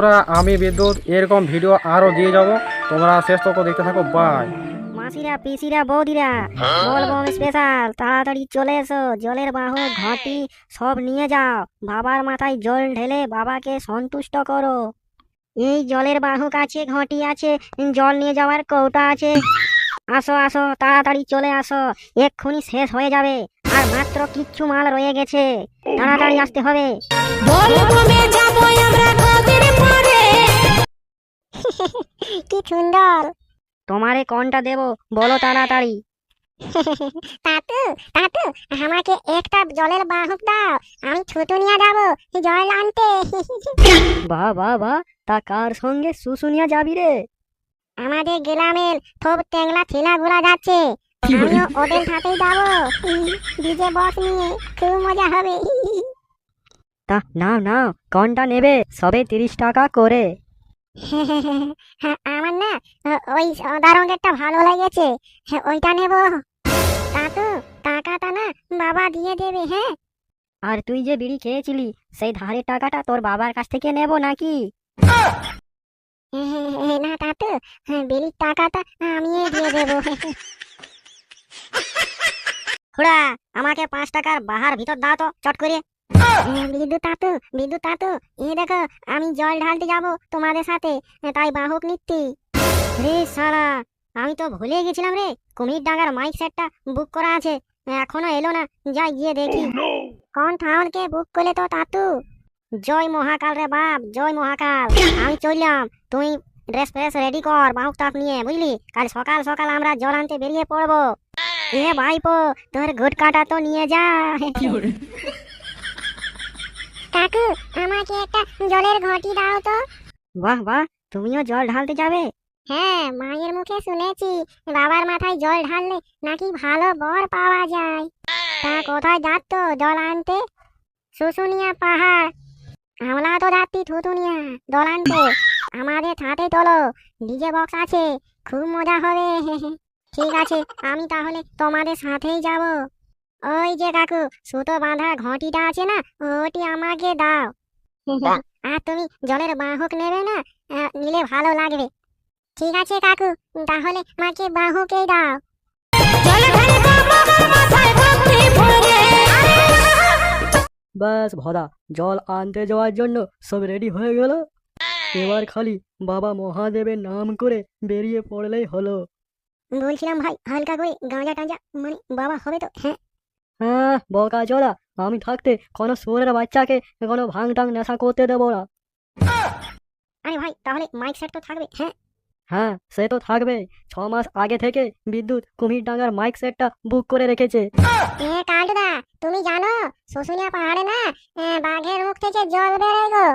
বন্ধুরা, আমি বিদ্যুৎ এরকম ভিডিও আরো দিয়ে যাব, তোমরা শেষ তক দেখতে থাকো। বাই। মাসিরা, পিসিরা, বৌদিরা, বলবম স্পেশাল, তাড়াতাড়ি চলে এসো। জলের বাহু, ঘটি সব নিয়ে যাও। বাবার মাথায় জল ঢেলে বাবাকে সন্তুষ্ট করো। এই জলের বাহু আছে, ঘটি আছে, জল নিয়ে যাওয়ার কৌটা আছে। আসো আসো, তাড়াতাড়ি চলে আসো, এক্ষুনি শেষ হয়ে যাবে। আর মাত্র কিচ্ছু মাল রয়ে গেছে, তাড়াতাড়ি আসতে হবে। কি সুন্দর। তোমারে কোনটা দেব বলো তাড়াতাড়ি। তাতু তাতু, আমাকে একটা জলের বাহক দাও, আমি ছুটু নিয়ে যাবো জল আনতে। বাহ বাহ বাহ, তা কার সঙ্গে শুশুনিয়া যাবি রে? আমাদের গ্রামের সব ট্যাংলা ছেলেগুলা যাচ্ছে, আমিও ওদের সাথেই যাবো। ডিজে বক্স নিয়ে খুব মজা হবে। তা নাও নাও, কোনটা নেবে? সবে 30 টাকা করে। আমার না ওই সাদা রঙেরটা ভালো লেগেছে, ওইটা নেব। কাকু, টাকাটা না বাবা দিয়ে দেবে। হ্যাঁ, আর তুই যে বিড়ি খেয়েছিলি সেই ধারের টাকাটা তোর বাবার কাছ থেকে নেব নাকি? না কাকু, বিড়ির টাকাটা আমি দিয়ে দেবো। খুড়া, আমাকে 5 টাকার বাহার ভিতর দাও তো চট করে। বিদ্যুৎ তাতু, বিদ্যুৎ তাতু, এই দেখো আমি জল ঢালতে যাব তোমাদের সাথে, তাই বাহক নিচ্ছি। রে শালা, আমি তো ভুলে গেছিলাম রে, কুমির ডাঙ্গার মাইক সেটটা বুক করা আছে, এখনো এলো না। যাই গিয়ে দেখি। কোন ঠাউনকে বুক করলে তো তাতু? জয় মহাকাল রে বাপ, জয় মহাকাল। আমি চললাম, তুই ড্রেস ফ্রেস রেডি কর বাহুক টাপ নিয়ে, বুঝলি? কাল সকাল সকাল আমরা জল আনতে বেরিয়ে পড়বো। এ ভাইপো, তোর গুটকাটা তো নিয়ে যা। কাকু, আমাকে একটা জলের ঘটি দাও তো। বাহ বাহ, তুমিও জল ঢালতে যাবে? হ্যাঁ, মায়ের মুখে শুনেছি বাবার মাথায় জল ঢাললে নাকি ভালো বর পাওয়া যায়। তা কোথায় যাচ্ছ জল আনতে? শুশুনিয়া পাহাড়। আমরা তো যাচ্ছি থুতুনিয়া জল আনতে। আমাদের সাথে চলো, ডিজে বক্স আছে, খুব মজা হবে। ঠিক আছে, আমি তাহলে তোমাদের সাথেই যাব। ওই যে কাকু, সুতো বাঁধা ঘটিটা আছে না, ওটি আমাকে দাও। আর তুমি জলের বাহক নেবে না? নিলে ভালো লাগবে। ঠিক আছে কাকু, তাহলে আমাকে বাহকেই দাও। ব্যাস ভদা, জল আনতে যাওয়ার জন্য সব রেডি হয়ে গেল। এবার খালি বাবা মহাদেবের নাম করে বেরিয়ে পড়লেই হলো। বলছিলাম ভাই, হালকা করে গাঁজা টাঁজা মানে বাবা হবে তো? হ্যাঁ হ্যাঁ বকা চোদা, আমি থাকতে কোনো শুয়োরের বাচ্চাকে কোনো ভাং টাং নেশা করতে দেবো না। আরে ভাই, তাহলে মাইক সেট তো থাকবে? হ্যাঁ হ্যাঁ, সে তো থাকবে। 6 মাস আগে থেকে বিদ্যুৎ কুমির ডাঙ্গার মাইক সেটটা বুক করে রেখেছে। কালুদা, তুমি জানো শুশুনিয়া পাহাড়ে না বাঘের মুখ থেকে জল বেরোয় গো?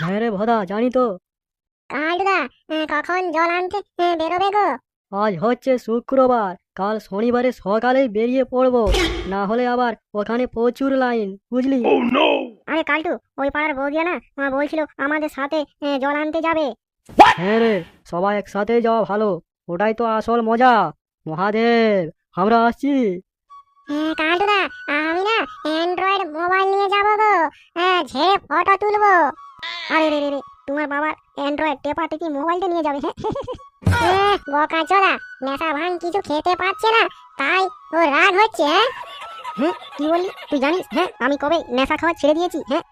হ্যাঁ রে ভদা, জানি তো। কালুদা, কখন জল আনতে বেরোবে গো? আজ হচ্ছে শুক্রবার, কাল শনিবারে সকালেই বেরিয়ে পড়বো, না হলে আবার ওখানে প্রচুর লাইন, বুঝলি? আরে কালটু, ওই পাড়ার বৌদিয়া না বলছিল আমাদের সাথে জল আনতে যাবে। হ্যাঁ রে, সবাই একসাথে যাওয়া ভালো, ওটাই তো আসল মজা। মহাদেব, আমরা আসছি। কালটুদা, আমি না অ্যান্ড্রয়েড মোবাইল নিয়ে যাবো গো, ঝেড়ে ফটো তুলবো। আরে রে রে রে, তোমার বাবার অ্যান্ড্রয়েড টেপা টেপি মোবাইলটা নিয়ে যাবে? হ্যাঁ বোকা চোদা, নেশা ভাঙ কিছু খেতে পারছে না, তাই ও রাগ হচ্ছে। হ্যাঁ কি বললি তুই জানিস? হ্যাঁ আমি কবে নেশা খাওয়া ছেড়ে দিয়েছি? হ্যাঁ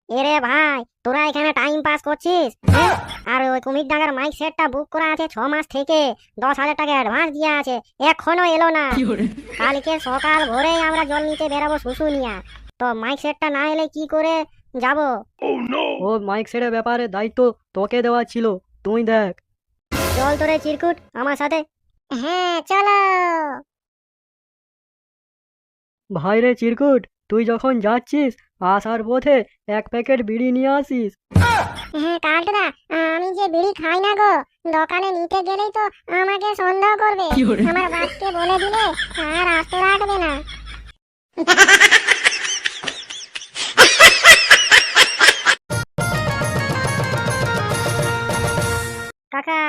এরে ভাই, তোরা এখানে টাইম পাস করছিস? হ্যাঁ, আর ওই কুমির ডাঙ্গার মাইক সেটটা বুক করা আছে 6 মাস থেকে, 10,000 টাকা অ্যাডভান্স দেওয়া আছে, এখনো এলো না। কালকে সকাল ভোরেই আমরা জল নিতে বেরাবো শুশুনিয়া, তো মাইক সেটটা না এলে কি করে যাব? ও মাইক সেটের ব্যাপারে দায়িত্ব তোকে দেওয়া ছিল, তুই দেখ। চল তোরে চিরকুট আমার সাথে। হ্যাঁ চলো। ভাই রে চিরকুট, তুই যখন যাচ্ছিস আসার পথে 1 প্যাকেট বিড়ি নিয়ে আসিস। হ্যাঁ কালটুদা, আমি যে বিড়ি খাই না গো, দোকানে নিতে গেলেই তো আমাকে সন্দেহ করবে। আমার বাপকে বলে দিলে আর আসতে রাখবে না। কাকা,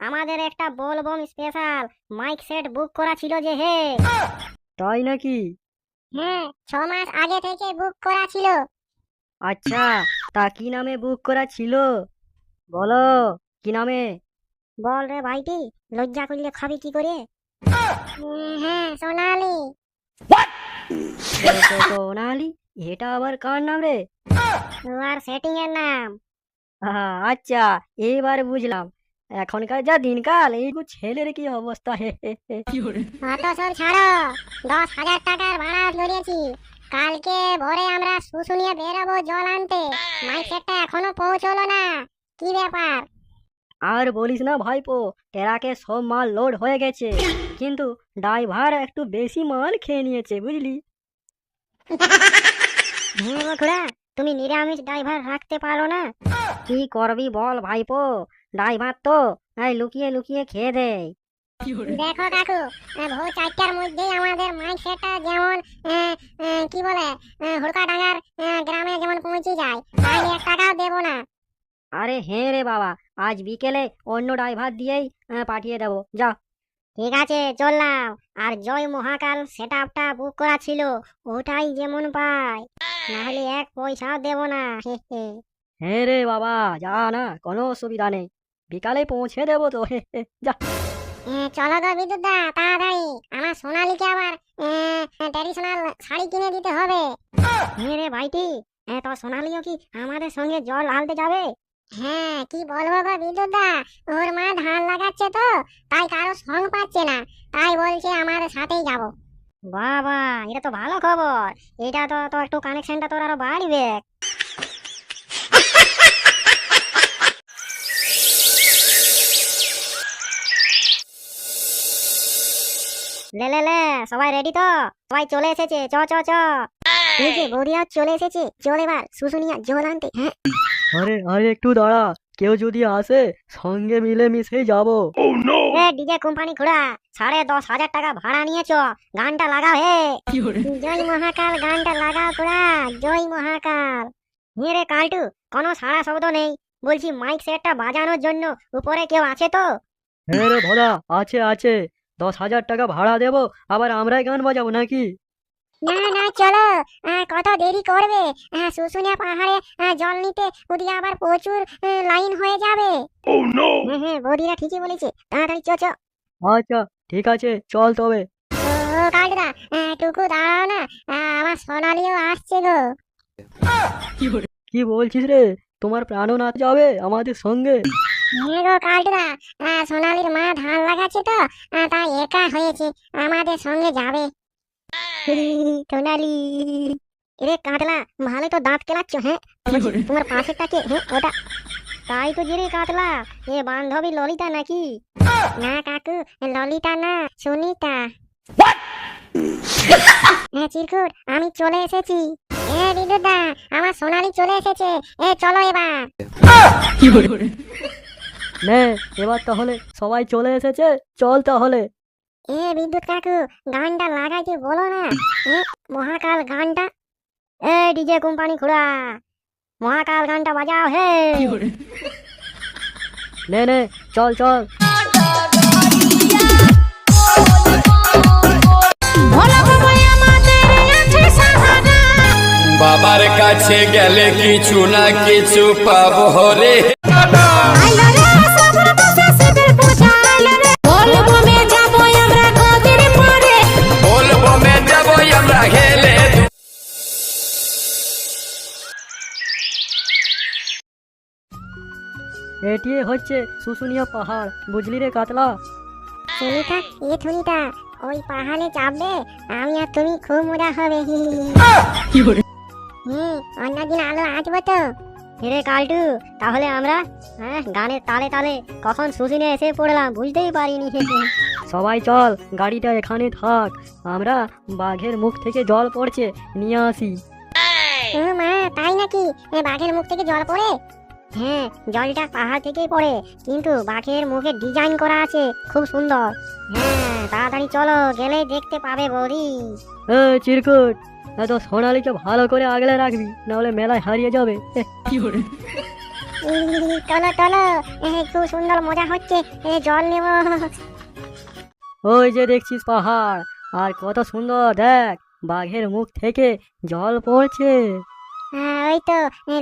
আমাদের একটা বলবম স্পেশাল মাইক সেট বুক করা ছিল যে। হে তাই নাকি? হ্যাঁ, 6 মাস আগে থেকে বুক করা ছিল। আচ্ছা, তা কি নামে বুক করা ছিল? বলো, কি নামে? বল রে ভাইটি, লজ্জা করলে খাবি কি করে? হ্যাঁ, সোনালি। সোনালি? এটা আবার কার নাম রে? তোমার সেটিং এর নাম। আচ্ছা, এবার বুঝলাম। এখনকার যা দিনকাল, এই ছেলের কি অবস্থা! হে হে হে। অত সব ছাড়ো, 10,000 টাকার ভাড়া ধরেছি। কালকে ভোরে আমরা শুশুনিয়ে বেরোবো জল আনতে। মাইক সেটটা এখনো পৌঁছলো না, কি ব্যাপার? আর বলিস না ভাইপো, ট্রাকে সব মাল লোড হয়ে গেছে, কিন্তু ড্রাইভার একটু বেশি মাল খেয়ে নিয়েছে, বুঝলি? হ্যাঁ বখুড়া, তুমি নিরামিষ ড্রাইভার রাখতে পারো না? কি করবি বল ভাইপো, ড্রাইভার তো এই লুকিয়ে লুকিয়ে খেয়ে দেয়। দেখো কাকু, ভোর 4টার মধ্যেই আমাদের মাইক সেটটা যেমন কি বলে হুড়কাডাঙ্গার গ্রামে যেমন পৌঁছে যায়, তাহলে 1 টাকাও দেবো না। আরে হ্যাঁ রে বাবা, আজ বিকেলে অন্য ড্রাইভার দিয়েই পাঠিয়ে দেবো, যা। ঠিক আছে, চললাম। আর জয় মহাকাল সেটআপটা বুক করা ছিল, ওটাই যেমন পাই, নাহলে 1 পয়সাও দেবো না। হে হে। হ্যাঁ রে বাবা, যা না, কোনো অসুবিধা নেই, বিকালে পৌঁছে দেবো তো, হে হে, যা। চলো গো বিদ্যুৎদা, তাড়াতাড়ি আমার সোনালীকে আবার ট্র্যাডিশনাল শাড়ি কিনে দিতে হবে। হ্যাঁ রে ভাইটি, তো সোনালীও কি আমাদের সঙ্গে জল ঢালতে যাবে? হ্যাঁ, কি বলবো গো বিদ্যুৎদা, ওর মা ধান লাগাচ্ছে তো, তাই কারো সঙ্গ পাচ্ছে না, তাই বলছে আমাদের সাথেই যাব। বাবা, এটা তো ভালো খবর। এটা তো তো একটু কানেকশনটা তোর আরো বাড়বে। লে লে লে, সবাই রেডি তো? সবাই চলে এসেছে, চ চ চ। এই যে বৌদিয়া চলে এসেছে, চল এবার শুশুনিয়া জল আনতে। হ্যাঁ, আরে আরে একটু দাঁড়া, কেউ যদি আসে সঙ্গে মিলে মিশে যাবো। ডিজে কোম্পানি ঘোড়া, 10,500 টাকা ভাড়া নিয়েছ, গানটা লাগাও হে। জয় মহাকাল গানটা লাগাও ঘোড়া, জয় মহাকাল। রে কালটু, কোনো সাড়া শব্দ নেই, বলছি মাইক সেটটা বাজানোর জন্য উপরে কেউ আছে তো? হ্যাঁ রে ভোলা, আছে আছে, 10,000 টাকা ভাড়া দেবো, আবার আমরাই গান বাজাবো নাকি? না না, চলো। কত দেরি করবে? শুশুনিয়া পাহাড়ে জল নিতে ওদিকে আবার প্রচুর লাইন হয়ে যাবে। হ্যাঁ হ্যাঁ, বৌদিরা ঠিকই বলেছে, তাড়াতাড়ি চ চ। আচ্ছা, ঠিক আছে, চল তবে। ও কালটুদা, টুকু দাঁড়াও না, আমার সোনালিও আসছে গো। কি বলছিস রে, তোমার প্রাণনাথ যাবে আমাদের সঙ্গে? হ্যাঁ গো কালটুদা, সোনালির মা ধান লাগাচ্ছে তো, তাই একা হয়েছে, আমাদের সঙ্গে যাবে। সোনালি, এরে কাতলা, ভালো তো দাঁত কেলাচ্ছ। হ্যাঁ, তোমার পাশেরটা কে? হ্যাঁ, ওটা। তাই তো, যে রে কাতলা, এ বান্ধবী ললিতা নাকি? না কাকু, ললিতা না, সুনিতা। হ্যাঁ চিরকুট, আমি চলে এসেছি। বিদ্যুৎদা, আমার সোনালি চলে এসেছে, চলো এবার। নে, এবার তাহলে সবাই চলে এসেছে, চল তাহলে। বিদ্যুৎ কাকু, গানটা লাগাইতে বলো না, মহাকাল গানটা। ডিজে কোম্পানি ঘোড়া, মহাকাল গানটা বাজাও হে। নে নে, চল চল। বাবার কাছে গেলে কিছু না কিছু পাবো রে। এটি হচ্ছে শুশুনিয়া পাহাড়, বুঝলি রে কাতলা? সুনিতা, সুনিতা, ওই পাহাড়ে চাপবে, আমি আর তুমি খুব মজা হবে। অন্যদিন আলো আসবো তো। রে কালটু, তাহলে আমরা গানের তালে তালে কখন শুশুনিয়া এসে পড়লাম, বুঝতেই পারিনি। সবাই চল, গাড়িটা এখানে থাক, আমরা বাঘের মুখ থেকে জল পড়ছে নিয়ে আসি। মা, তাই নাকি? বাঘের মুখ থেকে জল পড়ে? হ্যাঁ, জলটা পাহাড় থেকেই পড়ে, কিন্তু বাঘের মুখে ডিজাইন করা আছে, খুব সুন্দর। হ্যাঁ, তাড়াতাড়ি চলো, গেলেই দেখতে পাবে বৌদি। চিরকুট, এত সোনালিকে ভালো করে আগলে রাখবি, নাহলে মেলায় হারিয়ে যাবে। চলো চলো, খুব সুন্দর মজা হচ্ছে, জল নেব। ওই যে দেখছিস পাহাড়, আর কত সুন্দর, দেখ বাঘের মুখ থেকে জল পড়ছে। ওই তো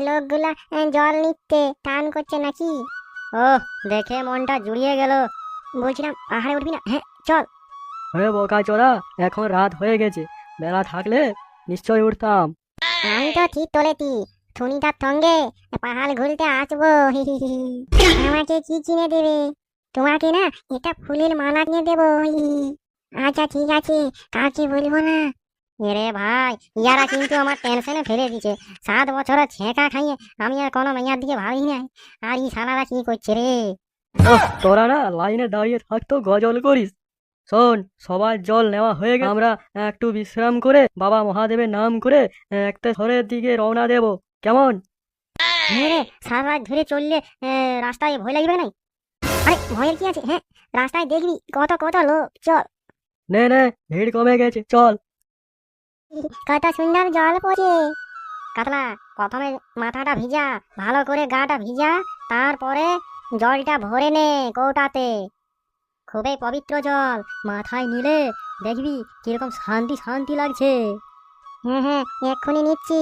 লোকগুলা জল নিতে টান করছে নাকি। ও দেখে মনটা জুড়িয়ে গেল। বলছিলাম পাহাড়ে উঠবি না? হ্যাঁ চল। আরে বোকা চোদা, এখন রাত হয়ে গেছে, বেলা থাকলে নিশ্চয়ই উঠতাম। আমি তো ঠিক তোলেছি, থুনিটার সঙ্গে পাহাড় ঘুরতে আসবো। আমাকে কি কিনে দেবে? তোমাকে না এটা ফুলের মালা কিনে দেবো। আচ্ছা ঠিক আছে, কাউকে বলবো না। এরে ভাই, ইয়ারা কিন্তু আমার টেনশনে ফেলে দিছে। 7 বছরের ছেঁকা খাইয়ে আমি আর কোনো মেয়ার দিকে ভাবি নাই, আর এই শালারা কি করছে রে। তোরা না লাইনে দাঁড়িয়ে থাকতো গজল করিস। শোন, সবার জল নেওয়া হয়ে গেছে, আমরা একটু বিশ্রাম করে বাবা মহাদেবের নাম করে একটা ঘরের দিকে রওনা দেব, কেমন? হ্যাঁ রে, সারা রাত ধরে চললে রাস্তায় ভয় লাগবে নাই? আরে ভয়ের কি আছে? হ্যাঁ রাস্তায় দেখবি কত কত লোক। চল। নে নে, ভিড় কমে গেছে, চল। কত সুন্দর জল পড়ে। কাতলা, প্রথমে মাথাটা ভিজা, ভালো করে গাটা ভিজা, তারপরে জলটা ভরে নে কৌটাতে। খুবই পবিত্র জল, মাথায় নিলে দেখবি কিরকম শান্তি শান্তি লাগছে। হ্যাঁ হ্যাঁ এক্ষুনি নিচ্ছি।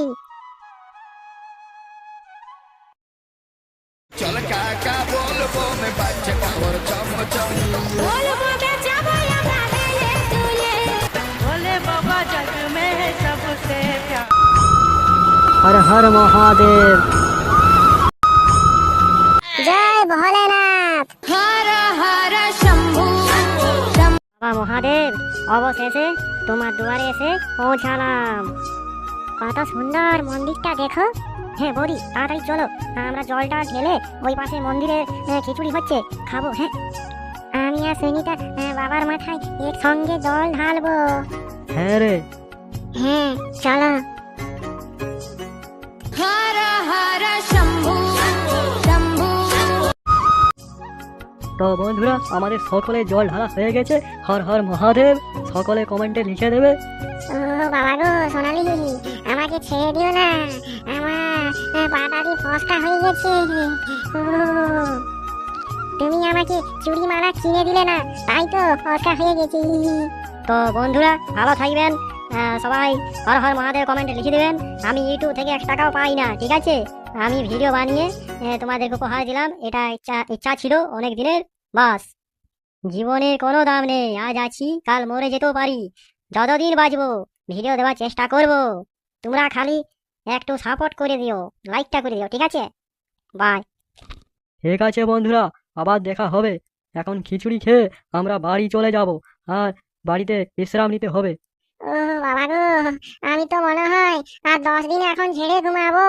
চল কাকা বলবো মে বাজছে খবর চমচম হর হর মহাদেব। জয় ভোলেনাথ। বাবা মহাদেব, অবশেষে তোমার দুয়ারে এসে পৌঁছালাম। কত সুন্দর মন্দিরটা দেখো। হ্যাঁ বৌদি তাড়াতাড়ি চলো, আমরা জলটা ঢেলে ওই পাশে মন্দিরে খিচুড়ি হচ্ছে, খাবো। হ্যাঁ আমি আর সুনিতা বাবার মাথায় একসঙ্গে জল ঢালবো। হ্যাঁ রে। হ্যাঁ চলো। তো বন্ধুরা, আমাদের সকলে জল ঢালা হয়ে গেছে। হর হর মহাদেব সকলে কমেন্টে লিখে দেবে। ও বাবা গো সোনালি, আমাকে ছেড়ে দিও না, আমার পাটাটি ফসকা হয়ে গেছে। ও, তুমি আমাকে চুড়ি মালা কিনে দিলে না, তাই তো ফসকা হয়ে গেছে। তো বন্ধুরা ভালো থাকবেন, সবাই হর হর মহাদেব কমেন্টে লিখে দেবেন। আমি ইউটিউব থেকে 1 টাকাও পাই না, ঠিক আছে? আমি ভিডিও বানিয়ে তোমাদেরকে উপহার দিলাম, এটা ইচ্ছা ছিল অনেক দিনের। বাস, জীবনের কোনো দাম নেই, আজ আছি কাল মরে যেতেও পারি। যতদিন বাঁচবো ভিডিও দেওয়ার চেষ্টা করব। তোমরা খালি একটু সাপোর্ট করে দিও, লাইকটা করে দিও, ঠিক আছে? বাই। ঠিক আছে বন্ধুরা, আবার দেখা হবে। এখন খিচুড়ি খেয়ে আমরা বাড়ি চলে যাব, আর বাড়িতে বিশ্রাম নিতে হবে। ও বাবা গো, আমি তো মনে হয় আর 10 দিন এখন ঝেড়ে ঘুমাবো।